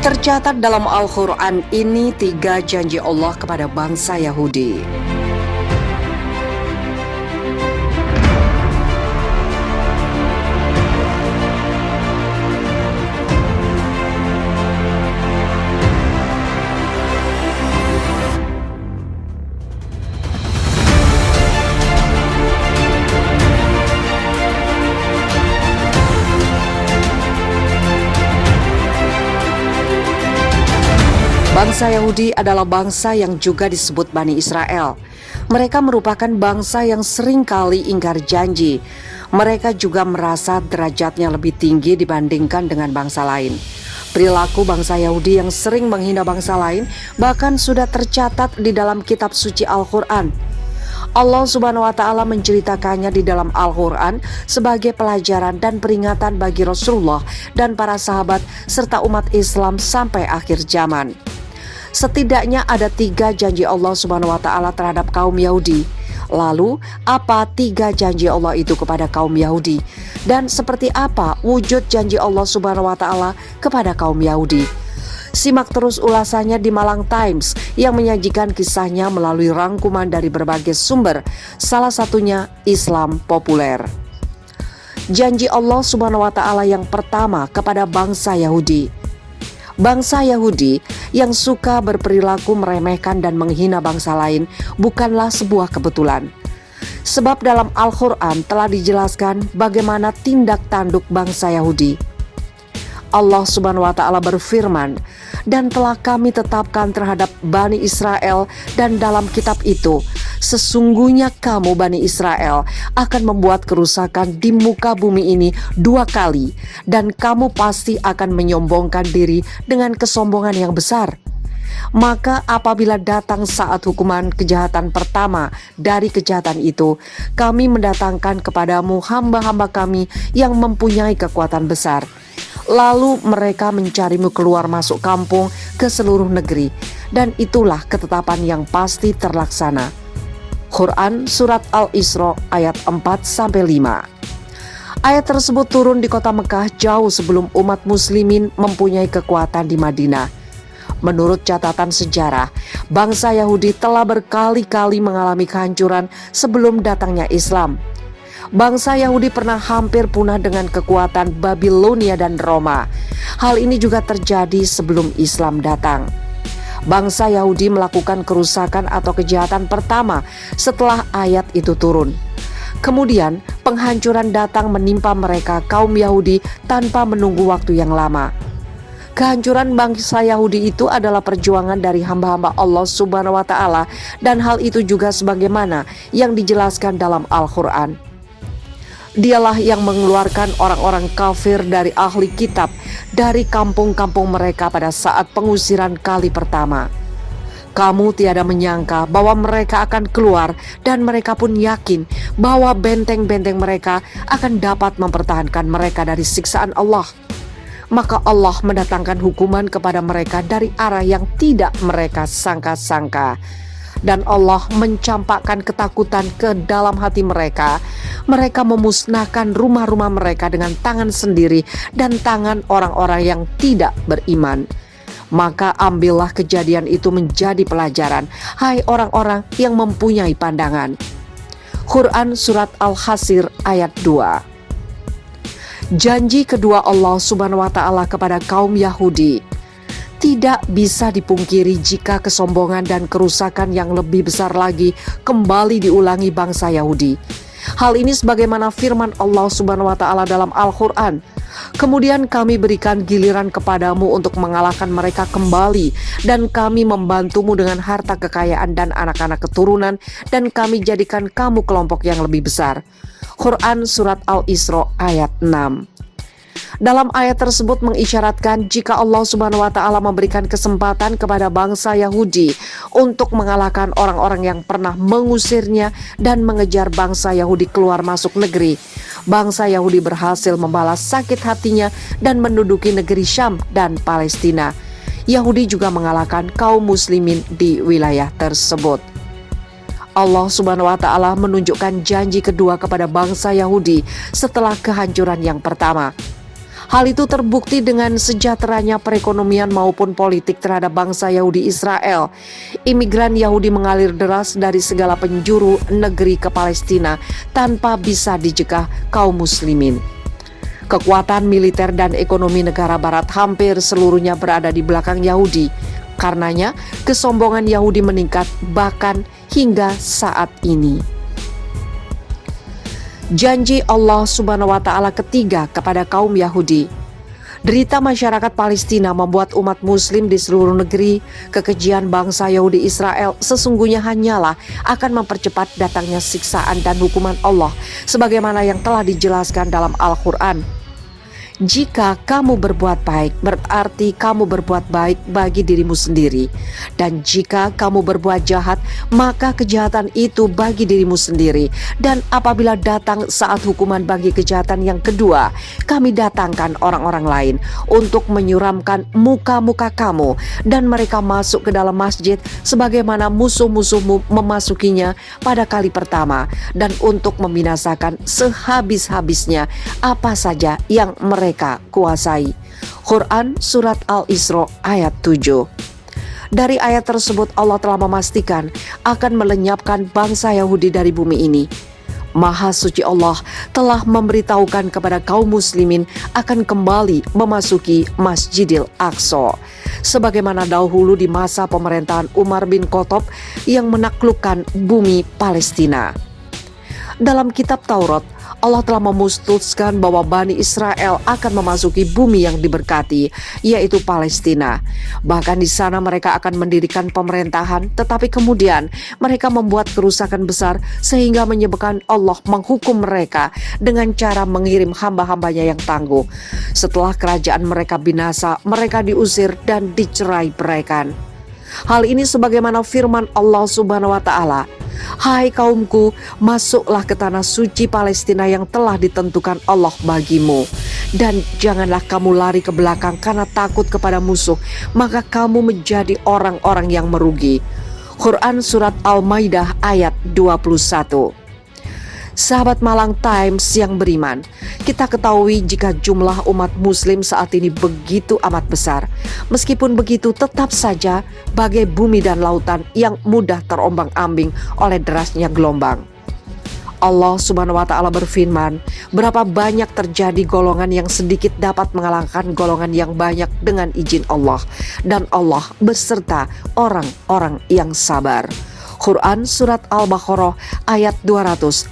Tercatat dalam Al-Quran ini 3 janji Allah kepada bangsa Yahudi. Bangsa Yahudi adalah bangsa yang juga disebut Bani Israel. Mereka merupakan bangsa yang sering kali ingkar janji. Mereka juga merasa derajatnya lebih tinggi dibandingkan dengan bangsa lain. Perilaku bangsa Yahudi yang sering menghina bangsa lain bahkan sudah tercatat di dalam kitab suci Al-Quran. Allah Subhanahu wa Ta'ala menceritakannya di dalam Al-Quran sebagai pelajaran dan peringatan bagi Rasulullah dan para sahabat serta umat Islam sampai akhir zaman. Setidaknya ada 3 janji Allah Subhanahu wa Ta'ala terhadap kaum Yahudi. Lalu, apa 3 janji Allah itu kepada kaum Yahudi? Dan seperti apa wujud janji Allah Subhanahu wa Ta'ala kepada kaum Yahudi? Simak terus ulasannya di Malang Times yang menyajikan kisahnya melalui rangkuman dari berbagai sumber, salah satunya Islam Populer. Janji Allah Subhanahu wa Ta'ala yang pertama kepada bangsa Yahudi. Bangsa Yahudi yang suka berperilaku meremehkan dan menghina bangsa lain bukanlah sebuah kebetulan. Sebab dalam Al-Quran telah dijelaskan bagaimana tindak tanduk bangsa Yahudi. Allah Subhanahu wa Ta'ala berfirman, "Dan telah kami tetapkan terhadap Bani Israel dan dalam kitab itu, sesungguhnya kamu Bani Israel akan membuat kerusakan di muka bumi ini 2 kali, dan kamu pasti akan menyombongkan diri dengan kesombongan yang besar. Maka apabila datang saat hukuman kejahatan pertama dari kejahatan itu, kami mendatangkan kepadamu hamba-hamba kami yang mempunyai kekuatan besar. Lalu mereka mencarimu keluar masuk kampung ke seluruh negeri, dan itulah ketetapan yang pasti terlaksana." Quran Surat Al-Isra ayat 4-5. Ayat tersebut turun di kota Mekah jauh sebelum umat muslimin mempunyai kekuatan di Madinah. Menurut catatan sejarah, bangsa Yahudi telah berkali-kali mengalami kehancuran sebelum datangnya Islam. Bangsa Yahudi pernah hampir punah dengan kekuatan Babilonia dan Roma. Hal ini juga terjadi sebelum Islam datang. Bangsa Yahudi melakukan kerusakan atau kejahatan pertama setelah ayat itu turun. Kemudian penghancuran datang menimpa mereka kaum Yahudi tanpa menunggu waktu yang lama. Kehancuran bangsa Yahudi itu adalah perjuangan dari hamba-hamba Allah Subhanahu wa Ta'ala, dan hal itu juga sebagaimana yang dijelaskan dalam Al-Quran. Dialah yang mengeluarkan orang-orang kafir dari ahli kitab dari kampung-kampung mereka pada saat pengusiran kali pertama. Kamu tiada menyangka bahwa mereka akan keluar, dan mereka pun yakin bahwa benteng-benteng mereka akan dapat mempertahankan mereka dari siksaan Allah. Maka Allah mendatangkan hukuman kepada mereka dari arah yang tidak mereka sangka-sangka. Dan Allah mencampakkan ketakutan ke dalam hati mereka. Mereka memusnahkan rumah-rumah mereka dengan tangan sendiri dan tangan orang-orang yang tidak beriman. Maka ambillah kejadian itu menjadi pelajaran, hai orang-orang yang mempunyai pandangan. Quran Surat Al-Hasir ayat 2. Janji kedua Allah Subhanahu wa Ta'ala kepada kaum Yahudi. Tidak bisa dipungkiri jika kesombongan dan kerusakan yang lebih besar lagi kembali diulangi bangsa Yahudi. Hal ini sebagaimana firman Allah Subhanahu wa Ta'ala dalam Al-Quran. "Kemudian kami berikan giliran kepadamu untuk mengalahkan mereka kembali, dan kami membantumu dengan harta kekayaan dan anak-anak keturunan, dan kami jadikan kamu kelompok yang lebih besar." Quran Surat Al-Isra ayat 6. Dalam ayat tersebut mengisyaratkan jika Allah Subhanahu wa Ta'ala memberikan kesempatan kepada bangsa Yahudi untuk mengalahkan orang-orang yang pernah mengusirnya dan mengejar bangsa Yahudi keluar masuk negeri, bangsa Yahudi berhasil membalas sakit hatinya dan menduduki negeri Syam dan Palestina. Yahudi juga mengalahkan kaum muslimin di wilayah tersebut. Allah Subhanahu wa Ta'ala menunjukkan janji kedua kepada bangsa Yahudi setelah kehancuran yang pertama. Hal itu terbukti dengan sejahteranya perekonomian maupun politik terhadap bangsa Yahudi Israel. Imigran Yahudi mengalir deras dari segala penjuru negeri ke Palestina tanpa bisa dijegah kaum muslimin. Kekuatan militer dan ekonomi negara barat hampir seluruhnya berada di belakang Yahudi. Karenanya, kesombongan Yahudi meningkat bahkan hingga saat ini. Janji Allah Subhanahu wa Ta'ala ketiga kepada kaum Yahudi. Derita masyarakat Palestina membuat umat muslim di seluruh negeri, kekejian bangsa Yahudi Israel sesungguhnya hanyalah akan mempercepat datangnya siksaan dan hukuman Allah sebagaimana yang telah dijelaskan dalam Al-Quran. Jika kamu berbuat baik, berarti kamu berbuat baik bagi dirimu sendiri. Dan jika kamu berbuat jahat, maka kejahatan itu bagi dirimu sendiri. Dan apabila datang saat hukuman bagi kejahatan yang kedua, kami datangkan orang-orang lain untuk menyuramkan muka-muka kamu. Dan mereka masuk ke dalam masjid sebagaimana musuh-musuhmu memasukinya pada kali pertama. Dan untuk membinasakan sehabis-habisnya apa saja yang mereka kuasai. Quran Surat Al-Isra ayat 7. Dari ayat tersebut Allah telah memastikan akan melenyapkan bangsa Yahudi dari bumi ini. Maha suci Allah telah memberitahukan kepada kaum muslimin akan kembali memasuki Masjidil Aqsa. Sebagaimana dahulu di masa pemerintahan Umar bin Khattab yang menaklukkan bumi Palestina. Dalam kitab Taurat, Allah telah memutuskan bahwa Bani Israel akan memasuki bumi yang diberkati, yaitu Palestina. Bahkan di sana mereka akan mendirikan pemerintahan, tetapi kemudian mereka membuat kerusakan besar sehingga menyebabkan Allah menghukum mereka dengan cara mengirim hamba-hambanya yang tangguh. Setelah kerajaan mereka binasa, mereka diusir dan dicerai-beraikan. Hal ini sebagaimana firman Allah Subhanahu wa Ta'ala, "Hai kaumku, masuklah ke tanah suci Palestina yang telah ditentukan Allah bagimu. Dan janganlah kamu lari ke belakang karena takut kepada musuh, maka kamu menjadi orang-orang yang merugi." Quran Surat Al-Maidah ayat 21. Sahabat Malang Times yang beriman, kita ketahui jika jumlah umat muslim saat ini begitu amat besar. Meskipun begitu, tetap saja bagai bumi dan lautan yang mudah terombang-ambing oleh derasnya gelombang. Allah Subhanahu wa Ta'ala berfirman, berapa banyak terjadi golongan yang sedikit dapat mengalahkan golongan yang banyak dengan izin Allah, dan Allah beserta orang-orang yang sabar. Quran Surat Al-Baqarah ayat 249.